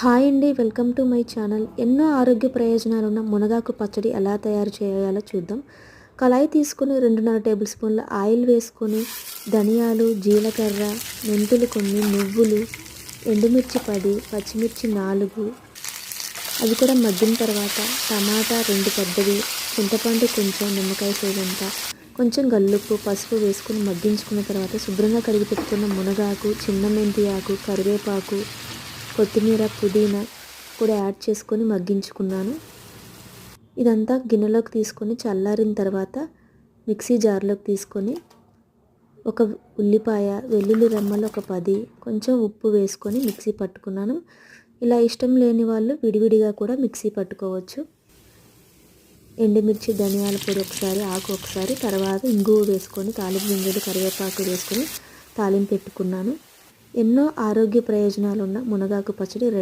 Hi అండి, welcome to my channel. ఎన్నో ఆరోగ్య ప్రయోజనాలు ఉన్న మునగాకు పచ్చడి ఎలా తయారు చేయాలో చూద్దాం. కళాయి తీసుకొని 2.5 టేబుల్ స్పూన్ల ఆయిల్ వేసుకొని ధనియాలు, జీలకర్ర, మెంతులు కొన్ని, నువ్వులు, ఎండుమిర్చి 10, పచ్చిమిర్చి 4, అవి కూడా మగ్గిన తర్వాత టమాటా 2 పెద్దవి, చింతపండు కొంచెం, నిమ్మకాయ సైజంత, కొంచెం గల్లుప్పు, పసుపు వేసుకొని మగ్గించుకున్న తర్వాత శుభ్రంగా కడిగి పెట్టుకున్న మునగాకు, చిన్న మెంతి ఆకు, కరివేపాకు, కొత్తిమీర, పుదీనా కూడా యాడ్ చేసుకొని మగ్గించుకున్నాను. ఇదంతా గిన్నెలోకి తీసుకొని చల్లారిన తర్వాత మిక్సీ జార్లోకి తీసుకొని ఒక ఉల్లిపాయ, వెల్లుల్లి రెమ్మలు ఒక 10, కొంచెం ఉప్పు వేసుకొని మిక్సీ పట్టుకున్నాను. ఇలా ఇష్టం లేని వాళ్ళు విడివిడిగా కూడా మిక్సీ పట్టుకోవచ్చు. ఎండుమిర్చి, ధనియాల పొడి ఒకసారి, ఆకు ఒకసారి, తర్వాత ఇంగువ వేసుకొని తాలింపు గింజలు, కరివేపాకు వేసుకొని తాలింపు పెట్టుకున్నాను. ఎన్నో ఆరోగ్య ప్రయోజనాలు ఉన్న మునగాకు పచ్చడి రెడీ.